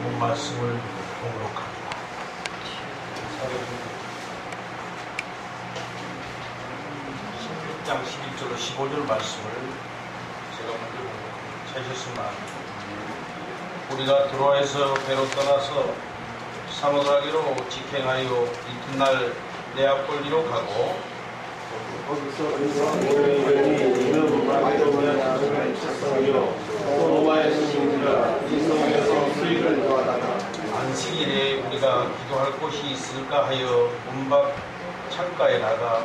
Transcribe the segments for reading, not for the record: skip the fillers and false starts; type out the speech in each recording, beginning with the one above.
본문 말씀을 공독합니다. 16장 11절로 15절 말씀을 제가 먼저 공독합니다. 찾으셨으면 합니다. 우리가 드로아에서 배로 떠나서 사모드라기로 직행하여 이튿날 네아폴리로 가고 거기서 우리가 모여이르니 이는 마게도니아를 찾성하여 또 로마에 있는지라 이 성에서 수익을 구하다가 안식일에 우리가 기도할 곳이 있을까 하여 문밖 창가에 나가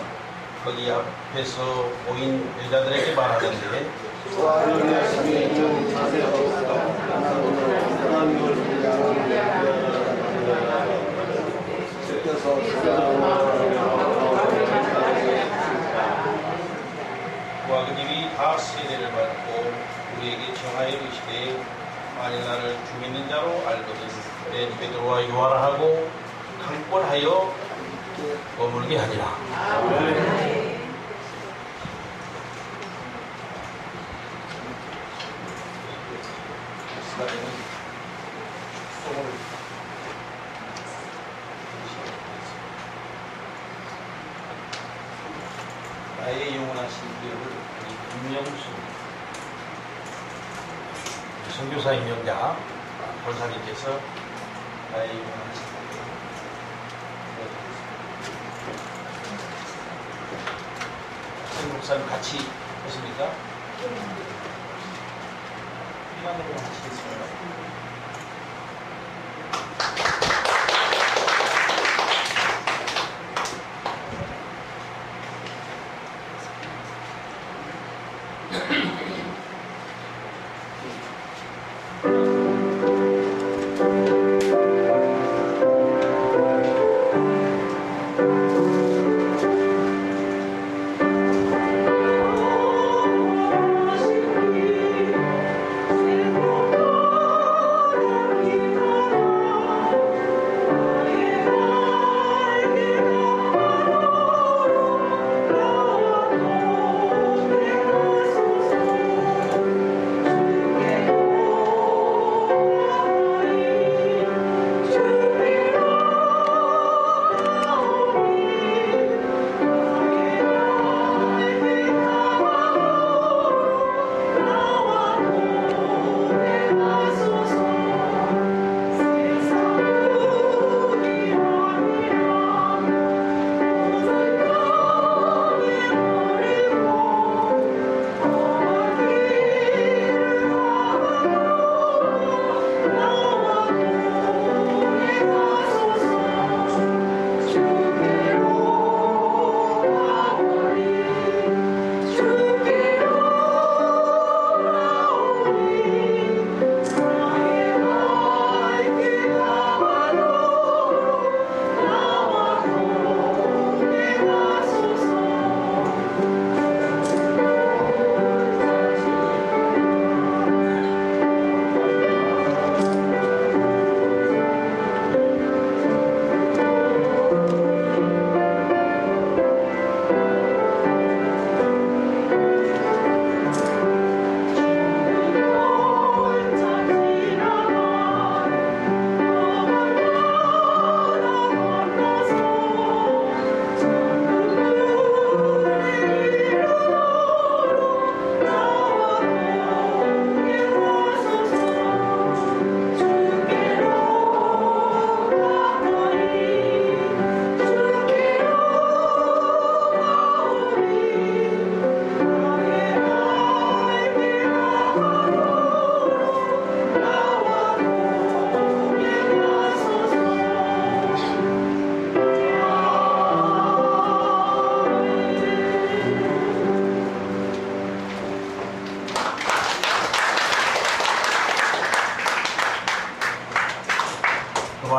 거기 앞에서 모인 여자들에게 말하는데 하나님의 하심에 있는 자세가 없어 하나님으로 하나님을 향하는 그와 그님이 다 세례를 받고 우리에게 청하여 이르시되 만일 나를 죽이는 자로 알거든 내 베드로와 요한을 하고 강권하여 머물게 하리라. 나의 영원하신 기업을 김명수 선교사 임명자 권사님께서 나의 영원하신 기업을 목사님 같이 하십니까? 피만으로 하시겠습니다.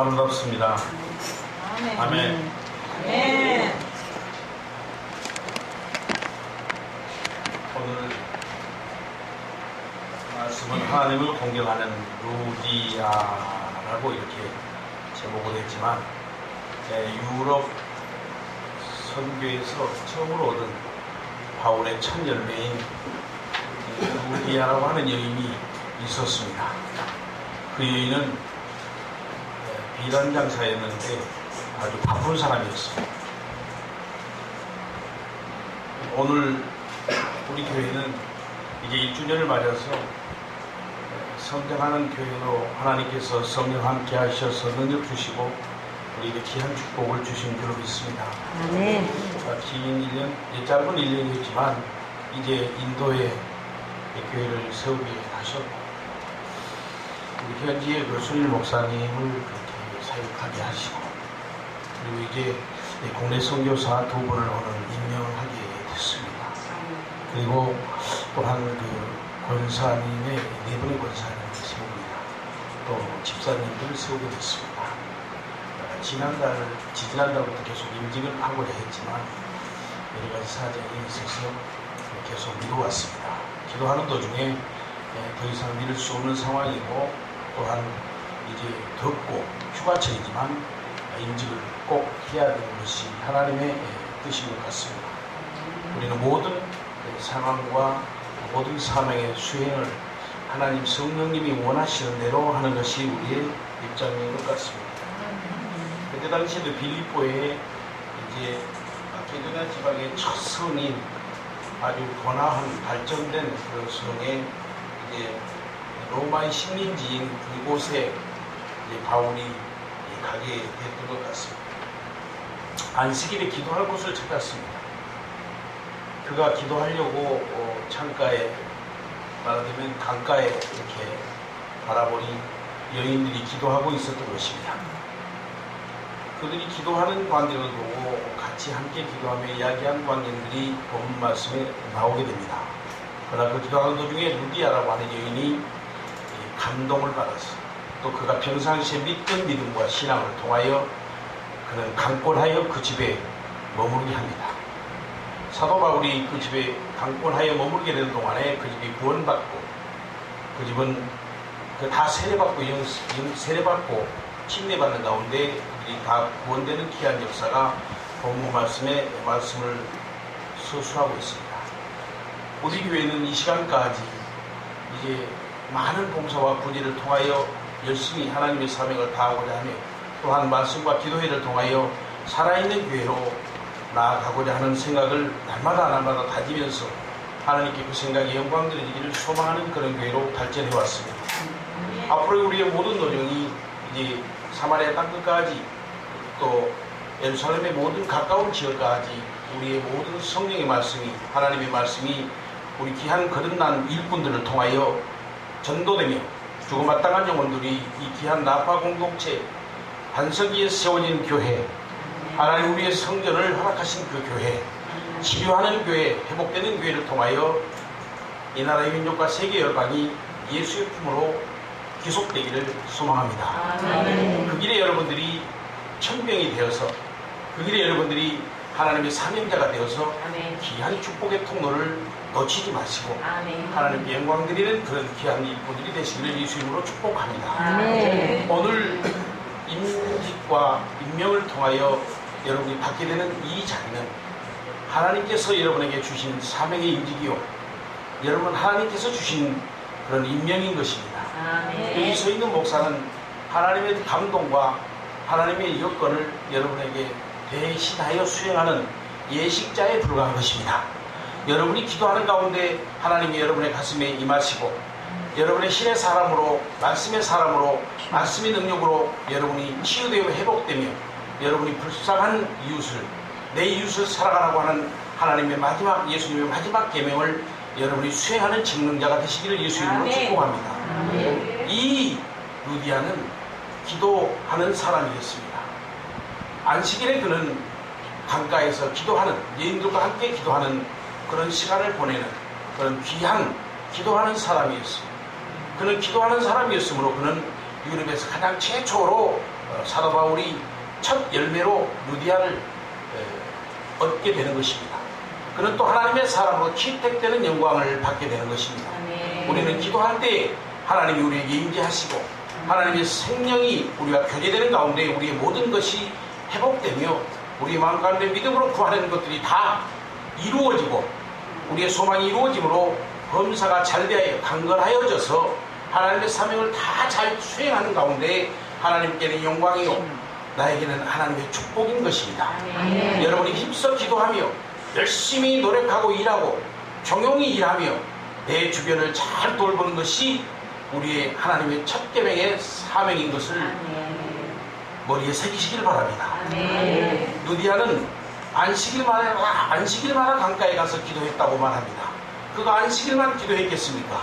아름답습니다. 아멘. 아멘. 아멘. 오늘 말씀은 하나님을 공경하는 루디아라고 이렇게 제목을 했지만 유럽 선교에서 처음으로 얻은 바울의 첫 열매인 루디아라고 하는 여인이 있었습니다. 그 여인은 비단 장사였는데 아주 바쁜 사람이었습니다. 오늘 우리 교회는 이제 1주년을 맞아서 성장하는 교회로 하나님께서 성령 함께 하셔서 능력 주시고 우리에게 귀한 축복을 주신 줄로 믿습니다. 아멘. 긴 1년, 짧은 1년이었지만 이제 인도에 교회를 세우게 하셨고 우리 현지의 교수님 목사님을 그렇게 사역하게 하시고 그리고 이제 국내 선교사 2분을 오늘 임명하게 됐습니다. 그리고 또한 그 권사님의 4분의 권사님을 세웁니다. 또 집사님들을 세우게 됐습니다. 지난달부터 계속 임직을 하고자 했지만 여러 가지 사정이 있어서 계속 미뤄왔습니다. 기도하는 도중에 더 이상 미룰 수 없는 상황이고 또한 이제 덥고 휴가철이지만 임직을 꼭 해야 되는 것이 하나님의 뜻인 것 같습니다. 우리는 모든 상황과 모든 사명의 수행을 하나님 성령님이 원하시는 대로 하는 것이 우리의 입장인 것 같습니다. 그때 당시에도 빌립보에 이제 마케도냐 지방의 첫 성인 아주 번화한 발전된 그런 성에 이제 로마의 식민지인 그곳에 이제 바울이 가게 됐던 것 같습니다. 안식일에 기도할 곳을 찾았습니다. 그가 기도하려고 창가에 말하자면 강가에 이렇게 바라보니 여인들이 기도하고 있었던 것입니다. 그들이 기도하는 광경을 보고 같이 함께 기도하며 이야기한 광경들이 본문 말씀에 나오게 됩니다. 그러나 그 기도하는 도중에 루디아라고 하는 여인이 감동을 받았어. 또 그가 평상시에 믿던 믿음과 신앙을 통하여 그는 강권하여 그 집에 머무르게 합니다. 사도 바울이 그 집에 강권하여 머무르게 되는 동안에 그 집이 구원받고 그 집은 다 세례받고 침례받는 가운데 그들이 다 구원되는 귀한 역사가 본문 말씀에 말씀을 서술하고 있습니다. 우리 교회는 이 시간까지 이제 많은 봉사와 분의를 통하여 열심히 하나님의 사명을 다하고자 하며 또한 말씀과 기도회를 통하여 살아있는 교회로 나아가고자 하는 생각을 날마다 다지면서 하나님께 그 생각에 영광 드리기를 소망하는 그런 교회로 발전해 왔습니다. 앞으로 우리의 모든 노력이 이제 사마리아 땅끝까지 또 예루살렘의 모든 가까운 지역까지 우리의 모든 성령의 말씀이 하나님의 말씀이 우리 귀한 거듭난 일꾼들을 통하여 전도되며 죽어마땅한 영혼들이 이 귀한 나파 공동체 반석위에 세워진 교회 하나님 우리의 성전을 허락하신 그 교회 치료하는 교회 회복되는 교회를 통하여 이 나라의 민족과 세계 열방이 예수의 품으로 귀속되기를 소망합니다. 아멘. 그 길에 여러분들이 천병이 되어서 그 길에 여러분들이 하나님의 사명자가 되어서 아멘. 귀한 축복의 통로를 놓치지 마시고 아멘. 하나님께 영광 드리는 그런 귀한 일꾼들이 되시기를 예수 이름으로 축복합니다. 아멘. 오늘 임직과 임명을 통하여 여러분이 받게 되는 이 자리는 하나님께서 여러분에게 주신 사명의 임직이요 여러분 하나님께서 주신 그런 임명인 것입니다. 아멘. 여기 서 있는 목사는 하나님의 감동과 하나님의 여건을 여러분에게 대신하여 수행하는 예식자에 불과한 것입니다. 여러분이 기도하는 가운데 하나님이 여러분의 가슴에 임하시고 여러분의 신의 사람으로 말씀의 사람으로 말씀의 능력으로 여러분이 치유되고 회복되며 여러분이 불쌍한 이웃을 내 이웃을 살아가라고 하는 하나님의 마지막 예수님의 마지막 계명을 여러분이 수행하는 직능자가 되시기를 예수 이름으로 축복합니다. 이 루디아는 기도하는 사람이었습니다. 안식일에 그는 강가에서 기도하는 여인들과 함께 기도하는 그런 시간을 보내는 그런 귀한 기도하는 사람이었습니다. 그는 기도하는 사람이었으므로 그는 유럽에서 가장 최초로 사도 바울이 첫 열매로 루디아를 얻게 되는 것입니다. 그는 또 하나님의 사람으로 채택되는 영광을 받게 되는 것입니다. 우리는 기도할 때 하나님이 우리에게 임재하시고 하나님의 생명이 우리가 교제되는 가운데 우리의 모든 것이 회복되며 우리의 마음 가운데 믿음으로 구하는 것들이 다 이루어지고 우리의 소망이 이루어짐으로 범사가 잘 되어 강건하여져서 하나님의 사명을 다 잘 수행하는 가운데 하나님께는 영광이요 나에게는 하나님의 축복인 것입니다. 여러분이 힘써 기도하며 열심히 노력하고 일하고 종용히 일하며 내 주변을 잘 돌보는 것이 우리의 하나님의 첫 계명의 사명인 것을 머리에 새기시길 바랍니다. 누디아는 안식일마다 강가에 가서 기도했다고 말합니다. 그가 안식일만 기도했겠습니까?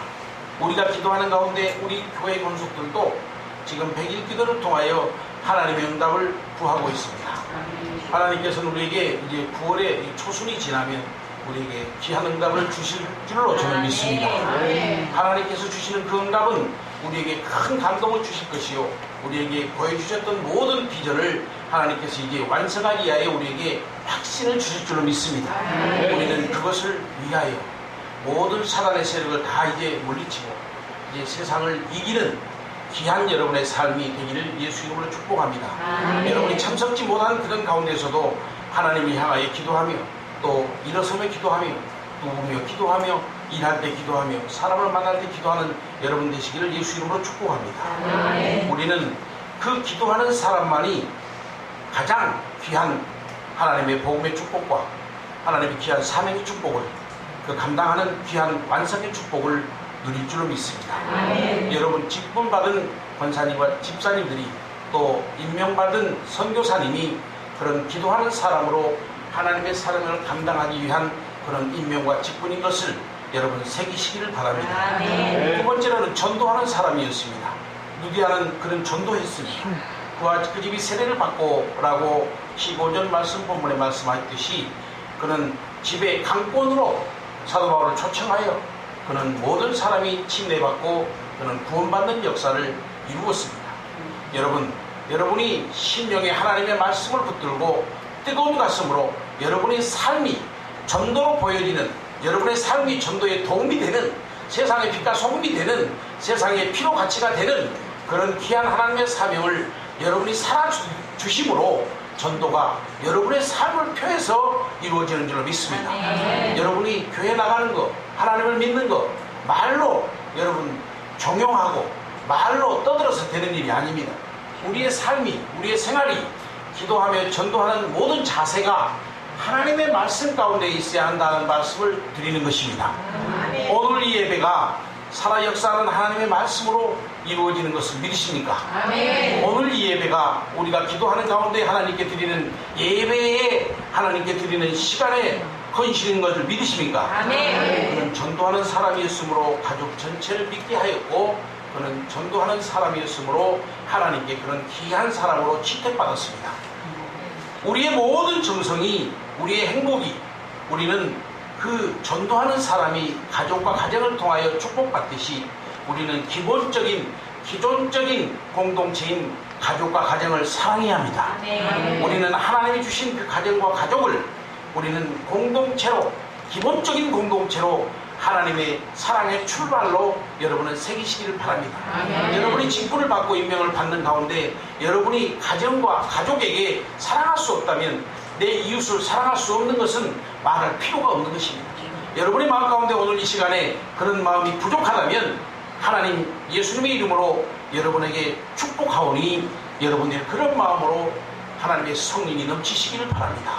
우리가 기도하는 가운데 우리 교회 권속들도 지금 100일 기도를 통하여 하나님의 응답을 구하고 있습니다. 하나님께서는 우리에게 이제 9월에 초순이 지나면 우리에게 귀한 응답을 주실 줄로 저는 믿습니다. 하나님께서 주시는 그 응답은 우리에게 큰 감동을 주실 것이요 우리에게 보여주셨던 모든 비전을 하나님께서 이제 완성하기 위하여 우리에게 확신을 주실 줄로 믿습니다. 우리는 그것을 위하여 모든 사단의 세력을 다 이제 물리치고 이제 세상을 이기는 귀한 여러분의 삶이 되기를 예수 이름으로 축복합니다. 여러분이 참석지 못한 그런 가운데서도 하나님을 향하여 기도하며 또 일어서며 기도하며 또 우며 기도하며 일할 때 기도하며 사람을 만날 때 기도하는 여러분 되시기를 예수 이름으로 축복합니다. 우리는 그 기도하는 사람만이 가장 귀한 하나님의 복음의 축복과 하나님의 귀한 사명의 축복을 그 감당하는 귀한 완성의 축복을 누릴 줄로 믿습니다. 여러분 직분받은 권사님과 집사님들이 또 임명받은 선교사님이 그런 기도하는 사람으로 하나님의 사랑을 감당하기 위한 그런 임명과 직분인 것을 여러분 새기시기를 바랍니다. 두 번째로는 전도하는 사람이었습니다. 누디아는 그런 전도했습니다. 그 집이 세례를 받고라고 15절 말씀 본문에 말씀하셨듯이 그는 집에 강권으로 사도 바울을 초청하여 그는 모든 사람이 침례받고 그는 구원받는 역사를 이루었습니다. 여러분이 심령에 하나님의 말씀을 붙들고 뜨거운 가슴으로 여러분의 삶이 전도로 보여지는 여러분의 삶이 전도에 도움이 되는 세상의 빛과 소금이 되는 세상의 피로 가치가 되는 그런 귀한 하나님의 사명을 여러분이 살아주심으로 전도가 여러분의 삶을 표해서 이루어지는 줄로 믿습니다. 여러분이 교회 나가는 것, 하나님을 믿는 것, 말로 여러분 종용하고 말로 떠들어서 되는 일이 아닙니다. 우리의 삶이, 우리의 생활이 기도하며 전도하는 모든 자세가 하나님의 말씀 가운데 있어야 한다는 말씀을 드리는 것입니다. 오늘 이 예배가 살아 역사하는 하나님의 말씀으로 이루어지는 것을 믿으십니까? 오늘 이 예배가 우리가 기도하는 가운데 하나님께 드리는 예배에 하나님께 드리는 시간에 헌신인 것을 믿으십니까? 그는 전도하는 사람이었으므로 가족 전체를 믿게 하였고 그는 전도하는 사람이었으므로 하나님께 그런 귀한 사람으로 채택받았습니다. 우리의 모든 정성이 우리의 행복이 우리는 그 전도하는 사람이 가족과 가정을 통하여 축복받듯이 우리는 기존적인 공동체인 가족과 가정을 사랑해야 합니다. 우리는 하나님이 주신 그 가정과 가족을 우리는 공동체로 기본적인 공동체로 하나님의 사랑의 출발로 여러분은 새기시기를 바랍니다. 여러분이 직분을 받고 임명을 받는 가운데 여러분이 가정과 가족에게 사랑할 수 없다면 내 이웃을 사랑할 수 없는 것은 말할 필요가 없는 것입니다. 여러분의 마음 가운데 오늘 이 시간에 그런 마음이 부족하다면 하나님 예수님의 이름으로 여러분에게 축복하오니 여러분의 그런 마음으로 하나님의 성령이 넘치시기를 바랍니다.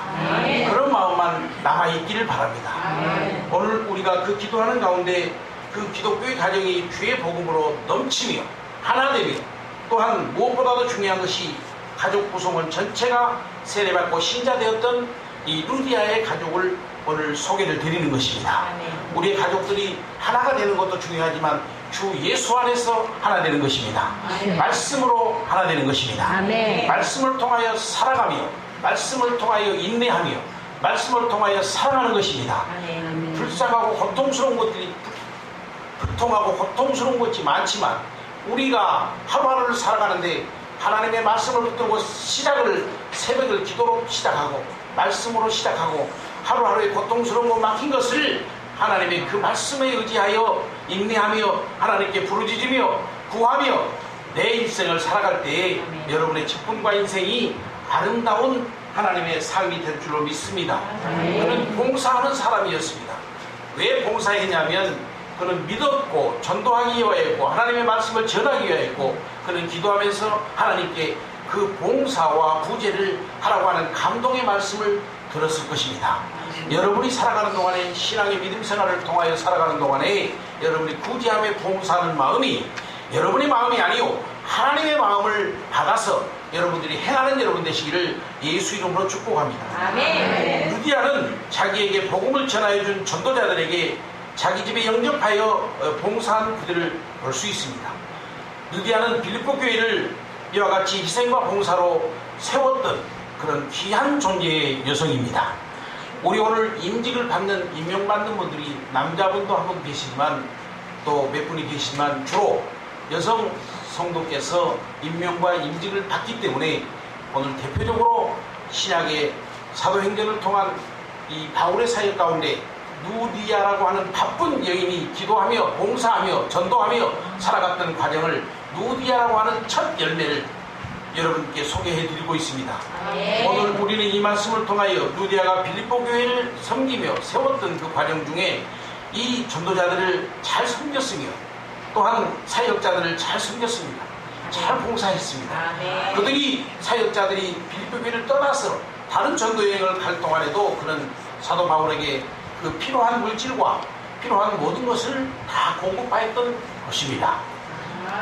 그런 마음만 남아있기를 바랍니다. 오늘 우리가 그 기도하는 가운데 그 기독교의 가정이 주의 복음으로 넘치며 하나 되며 또한 무엇보다도 중요한 것이 가족 구성원 전체가 세례받고 신자되었던 이 루디아의 가족을 오늘 소개를 드리는 것입니다. 우리의 가족들이 하나가 되는 것도 중요하지만 주 예수 안에서 하나 되는 것입니다. 말씀으로 하나 되는 것입니다. 말씀을 통하여 살아가며 말씀을 통하여 인내하며 말씀을 통하여 사랑하는 것입니다. 불쌍하고 고통스러운 것들이 불통하고 고통스러운 것이 많지만 우리가 하루하루를 살아가는데 하나님의 말씀을 붙들고 새벽을 기도로 시작하고 말씀으로 시작하고 하루하루의 고통스러운 것 막힌 것을 하나님의 그 말씀에 의지하여 인내하며 하나님께 부르짖으며 구하며 내 인생을 살아갈 때에 여러분의 직분과 인생이 아름다운 하나님의 삶이 될 줄로 믿습니다. 그는 봉사하는 사람이었습니다. 왜 봉사했냐면 그는 믿었고 전도하기 위하였고 하나님의 말씀을 전하기 위하였고 그는 기도하면서 하나님께 그 봉사와 구제를 하라고 하는 감동의 말씀을 들었을 것입니다. 여러분이 살아가는 동안에, 신앙의 믿음 생활을 통하여 살아가는 동안에 여러분이 구제함에 봉사하는 마음이 여러분의 마음이 아니요 하나님의 마음을 받아서 여러분들이 행하는 여러분 되시기를 예수 이름으로 축복합니다. 아멘. 루디아는 자기에게 복음을 전하여 준 전도자들에게 자기 집에 영접하여 봉사한 그들을 볼 수 있습니다. 루디아는 빌립보 교회를 이와 같이 희생과 봉사로 세웠던 그런 귀한 존재의 여성입니다. 우리 오늘 임직을 받는, 임명받는 분들이 남자분도 한 분 계시지만 또 몇 분이 계시지만 주로 여성 성도께서 임명과 임직을 받기 때문에 오늘 대표적으로 신약의 사도행전을 통한 이 바울의 사역 가운데 루디아라고 하는 바쁜 여인이 기도하며 봉사하며 전도하며 살아갔던 과정을 루디아라고 하는 첫 열매를 여러분께 소개해 드리고 있습니다. 오늘 우리는 이 말씀을 통하여 루디아가 빌립보 교회를 섬기며 세웠던 그 과정 중에 이 전도자들을 잘 섬겼으며 또한 사역자들을 잘 섬겼습니다. 잘 봉사했습니다. 그들이 사역자들이 빌립보 교회를 떠나서 다른 전도 여행을 갈 동안에도 그는 사도 바울에게 그 필요한 물질과 필요한 모든 것을 다 공급하였던 것입니다.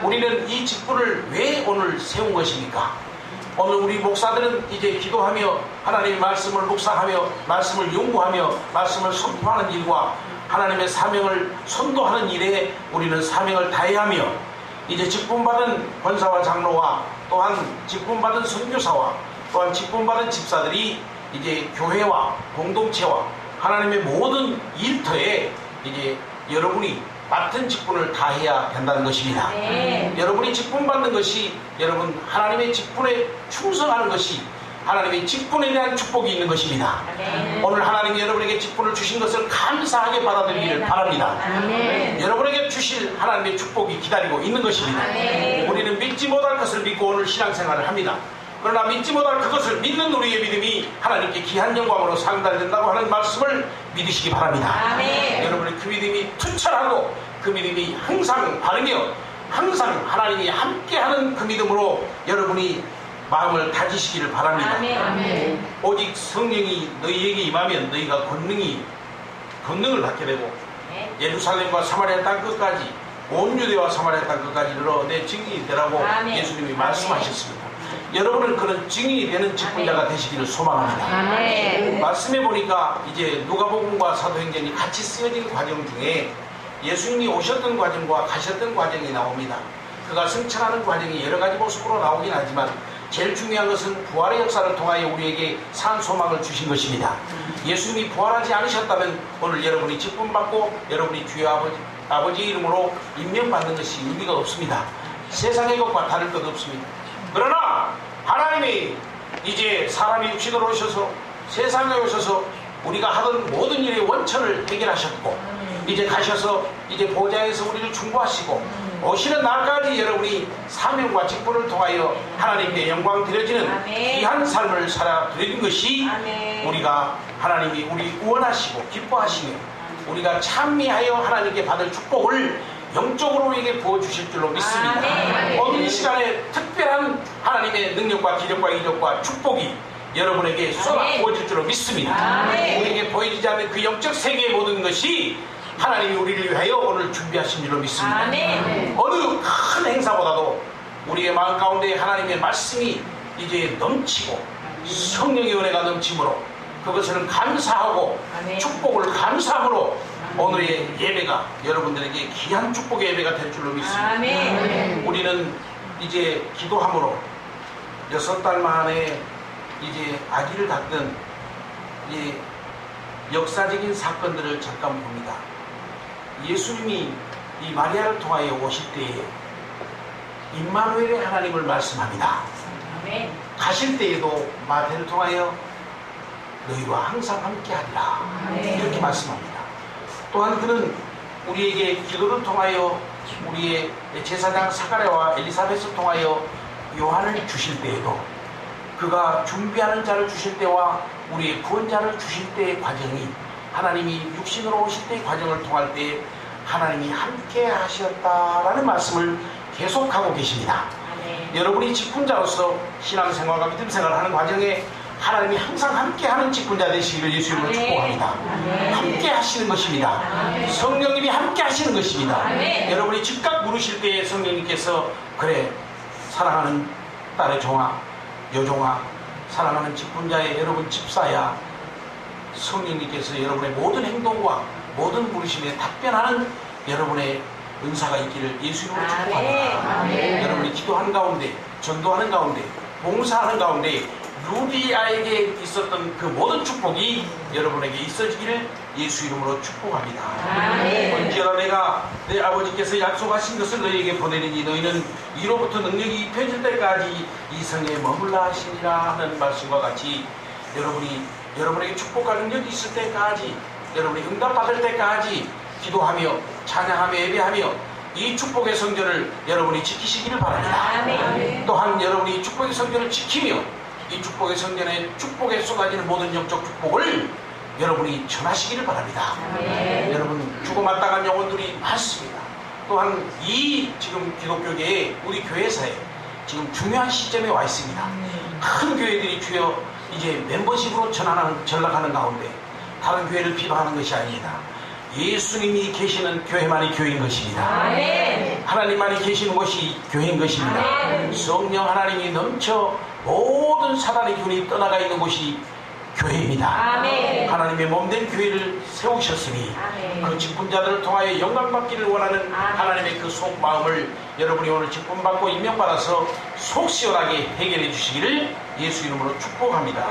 우리는 이 직분을 왜 오늘 세운 것입니까? 오늘 우리 목사들은 이제 기도하며 하나님의 말씀을 묵상하며 말씀을 연구하며 말씀을 선포하는 일과 하나님의 사명을 선도하는 일에 우리는 사명을 다해야 하며 이제 직분받은 권사와 장로와 또한 직분받은 선교사와 또한 직분받은 집사들이 이제 교회와 공동체와 하나님의 모든 일터에 이제 여러분이 맡은 직분을 다해야 된다는 것입니다. 여러분이 직분받는 것이 여러분 하나님의 직분에 충성하는 것이 하나님의 직분에 대한 축복이 있는 것입니다. 오늘 하나님이 여러분에게 직분을 주신 것을 감사하게 받아들이기를 바랍니다. 여러분에게 주실 하나님의 축복이 기다리고 있는 것입니다. 우리는 믿지 못할 것을 믿고 오늘 신앙생활을 합니다. 그러나 믿지 못할 그것을 믿는 우리의 믿음이 하나님께 귀한 영광으로 상달된다고 하는 말씀을 믿으시기 바랍니다. 여러분의 그 믿음이 투철하고 그 믿음이 항상 바르며 항상 하나님이 함께하는 그 믿음으로 여러분이 마음을 다지시기를 바랍니다. 오직 성령이 너희에게 임하면 너희가 권능을 받게 되고 예루살렘과 사마리아 땅 끝까지 온 유대와 사마리아 땅 끝까지 이르러 내 증인이 되라고 예수님이 말씀하셨습니다. 여러분은 그런 증인이 되는 직분자가 되시기를 소망합니다. 말씀해 보니까 이제 누가복음과 사도행전이 같이 쓰여진 과정 중에 예수님이 오셨던 과정과 가셨던 과정이 나옵니다. 그가 승천하는 과정이 여러 가지 모습으로 나오긴 하지만 제일 중요한 것은 부활의 역사를 통하여 우리에게 산 소망을 주신 것입니다. 예수님이 부활하지 않으셨다면 오늘 여러분이 직분받고 여러분이 주의 아버지의 이름으로 임명받는 것이 의미가 없습니다. 세상의 것과 다를 것 없습니다. 그러나 하나님이 이제 사람이 육신으로 오셔서 세상에 오셔서 우리가 하던 모든 일의 원천을 해결하셨고 이제 가셔서 이제 보좌에서 우리를 중보하시고 오시는 날까지 여러분이 사명과 직분을 통하여 하나님께 영광 드려지는 귀한 삶을 살아 드리는 것이 우리가 하나님이 우리 구원하시고 기뻐하시며 우리가 찬미하여 하나님께 받을 축복을 영적으로 우리에게 부어주실 줄로 믿습니다. 오늘 이 시간에 특별한 하나님의 능력과 기적과 이적과 축복이 여러분에게 쏟아 부어질 줄로 믿습니다. 우리에게 보이지 않는 그 영적 세계의 모든 것이 하나님이 우리를 위하여 오늘 준비하신 줄로 믿습니다. 어느 큰 행사보다도 우리의 마음 가운데 하나님의 말씀이 이제 넘치고 성령의 은혜가 넘치므로 그것을 감사하고 축복을 감사함으로 오늘의 예배가 여러분들에게 귀한 축복의 예배가 될 줄로 믿습니다. 우리는 이제 기도함으로 6달 만에 이제 아기를 갖던 이 역사적인 사건들을 잠깐 봅니다. 예수님이 이 마리아를 통하여 오실 때에 임마누엘의 하나님을 말씀합니다. 가실 때에도 마태를 통하여 너희와 항상 함께하리라 이렇게 말씀합니다. 또한 그는 우리에게 기도를 통하여 우리의 제사장 사가랴와 엘리사벳을 통하여 요한을 주실 때에도 그가 준비하는 자를 주실 때와 우리의 구원자를 주실 때의 과정이 하나님이 육신으로 오실 때의 과정을 통할 때 하나님이 함께 하셨다라는 말씀을 계속하고 계십니다. 여러분이 직분자로서 신앙생활과 믿음생활을 하는 과정에 하나님이 항상 함께하는 직분자 되시기를 예수 이름으로 축복합니다. 함께 하시는 것입니다. 성령님이 함께 하시는 것입니다. 여러분이 즉각 물으실 때에 성령님께서 그래 사랑하는 딸의 종아 여종아 사랑하는 직분자의 여러분 집사야 성령님께서 여러분의 모든 행동과 모든 물으심에 답변하는 여러분의 은사가 있기를 예수 이름으로 축복합니다. 여러분이 기도하는 가운데 전도하는 가운데 봉사하는 가운데 루디아에게 있었던 그 모든 축복이 여러분에게 있어지기를 예수 이름으로 축복합니다. 언제나 내가 내 아버지께서 약속하신 것을 너희에게 보내리니 너희는 이로부터 능력이 입혀질 때까지 이 성에 머물라 하시니라 하는 말씀과 같이 여러분이 여러분에게 축복과 능력이 있을 때까지 여러분이 응답받을 때까지 기도하며 찬양하며 예배하며 이 축복의 성전을 여러분이 지키시기를 바랍니다. 또한 여러분이 축복의 성전을 지키며 이 축복의 성전에 축복에 쏟아지는 모든 영적 축복을 여러분이 전하시기를 바랍니다. 여러분 죽어마땅한 영혼들이 많습니다. 또한 이 지금 기독교계에 우리 교회사에 지금 중요한 시점에 와 있습니다. 큰 교회들이 주여 이제 멤버십으로 전락하는 가운데 다른 교회를 비방하는 것이 아닙니다. 예수님이 계시는 교회만이 교회인 것입니다. 하나님만이 계시는 것이 교회인 것입니다. 성령 하나님이 넘쳐 모든 사단의 기운이 떠나가 있는 곳이 교회입니다. 하나님의 몸된 교회를 세우셨으니 그 직분자들을 통하여 영광받기를 원하는 하나님의 그 속마음을 여러분이 오늘 직분받고 임명받아서 속 시원하게 해결해 주시기를 예수 이름으로 축복합니다.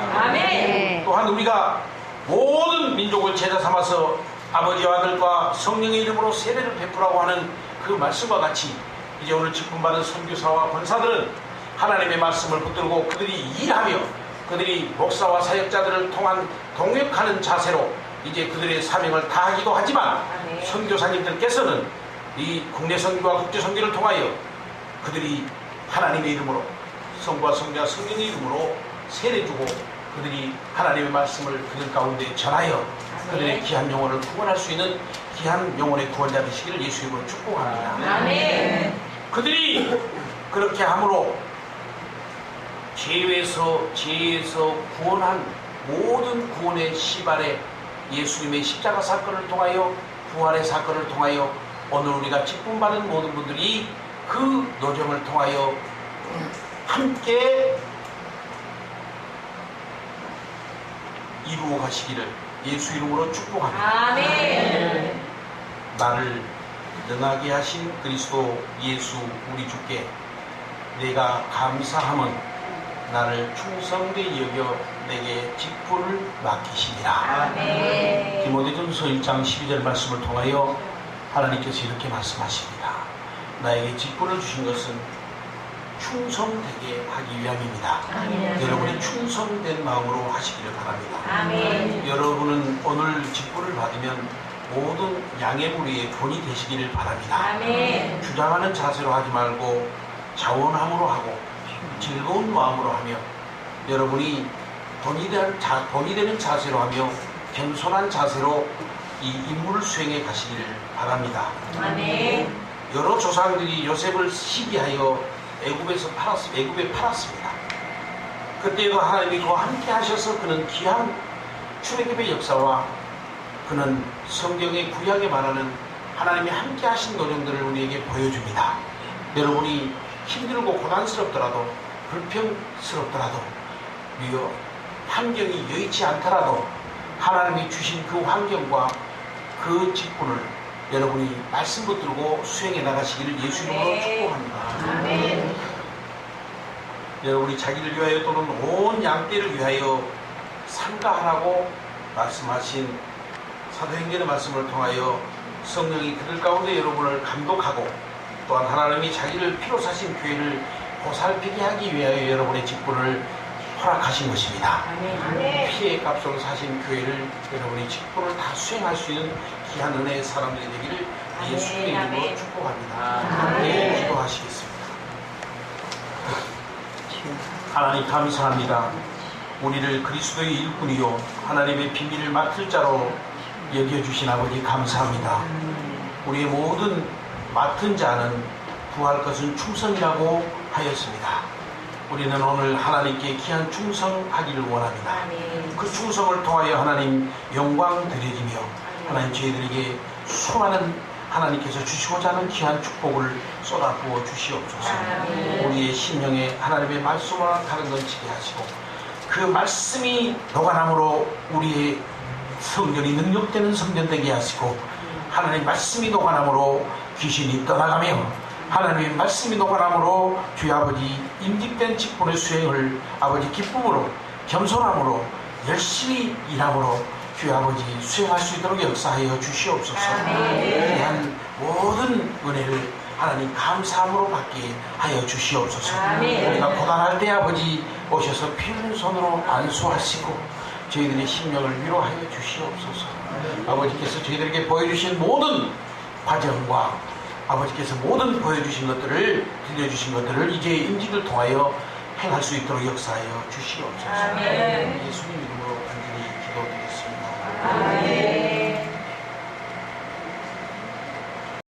또한 우리가 모든 민족을 제자 삼아서 아버지와 아들과 성령의 이름으로 세례를 베푸라고 하는 그 말씀과 같이 이제 오늘 직분받은 선교사와 권사들은 하나님의 말씀을 붙들고 그들이 일하며 그들이 목사와 사역자들을 통한 동역하는 자세로 이제 그들의 사명을 다하기도 하지만 선교사님들께서는 이 국내 선교와 국제 선교를 통하여 그들이 하나님의 이름으로 성부와 성자와 성령의 이름으로 세례주고 그들이 하나님의 말씀을 그들 가운데 전하여 그들의 귀한 영혼을 구원할 수 있는 귀한 영혼의 구원자 되시기를 예수 이름으로 축복합니다. 그들이 그렇게 함으로 죄에서 구원한 모든 구원의 시발에 예수님의 십자가 사건을 통하여 부활의 사건을 통하여 오늘 우리가 직분받은 모든 분들이 그 노정을 통하여 함께 이루어 가시기를 예수 이름으로 축복합니다. 나를 능하게 하신 그리스도 예수 우리 주께 내가 감사함은 나를 충성되이 여겨 내게 직분을 맡기시니라. 디모데전서 1장 12절 말씀을 통하여 하나님께서 이렇게 말씀하십니다. 나에게 직분을 주신 것은 충성되게 하기 위함입니다. 여러분이 충성된 마음으로 하시기를 바랍니다. 여러분은 오늘 직분을 받으면 모든 양의 무리의 본이 되시기를 바랍니다. 주장하는 자세로 하지 말고 자원함으로 하고 즐거운 마음으로 하며 여러분이 본이 되는 자세로 하며 겸손한 자세로 이 임무를 수행해 가시기를 바랍니다. 여러 조상들이 요셉을 시기하여 애굽에 팔았습니다. 그때도 하나님이 그와 함께 하셔서 그는 귀한 출애굽의 역사와 그는 성경의 구약에 말하는 하나님이 함께 하신 노력들을 우리에게 보여줍니다. 여러분이 힘들고 고단스럽더라도 불평스럽더라도 환경이 여의치 않더라도 하나님이 주신 그 환경과 그 직분을 여러분이 말씀 붙들고 수행해 나가시기를 예수 이름으로 축복합니다. 여러분이 자기를 위하여 또는 온 양떼를 위하여 삼가하라고 말씀하신 사도행전의 말씀을 통하여 성령이 그들 가운데 여러분을 감독하고 또한 하나님이 자기를 피로 사신 교회를 보살피게 하기 위하여 여러분의 직분을 허락하신 것입니다. 피의 값으로 사신 교회를 여러분의 직분을 다 수행할 수 있는 귀한 은혜의 사람들이 되기를 예수의 이름으로 축복합니다. 네, 기도하시겠습니다. 하나님 감사합니다. 우리를 그리스도의 일꾼이요 하나님의 비밀을 맡을 자로 여겨주신 아버지 감사합니다. 우리의 모든 맡은 자는 구할 것은 충성이라고 하였습니다. 우리는 오늘 하나님께 귀한 충성하기를 원합니다. 그 충성을 통하여 하나님 영광 드려지며 하나님 저희들에게 수많은 하나님께서 주시고자 하는 귀한 축복을 쏟아부어 주시옵소서. 우리의 심령에 하나님의 말씀과 다른 던지게 하시고 그 말씀이 녹아남으로 우리의 성전이 능력되는 성전 되게 하시고 하나님 말씀이 녹아남으로 귀신이 떠나가며 하나님의 말씀이 녹아남으로 주의 아버지 임직된 직분의 수행을 아버지 기쁨으로 겸손함으로 열심히 일함으로 주의 아버지 수행할 수 있도록 역사하여 주시옵소서. 귀한 모든 은혜를 하나님 감사함으로 받게 하여 주시옵소서. 우리가 고단할 때 아버지 오셔서 피 흘린 손으로 안수하시고 저희들의 심령을 위로하여 주시옵소서. 아버지께서 저희들에게 보여주신 모든 과정과 아버지께서 모든 보여주신 것들을 들려주신 것들을 이제 임직을 통하여 행할 수 있도록 역사하여 주시옵소서. 예수님 이름으로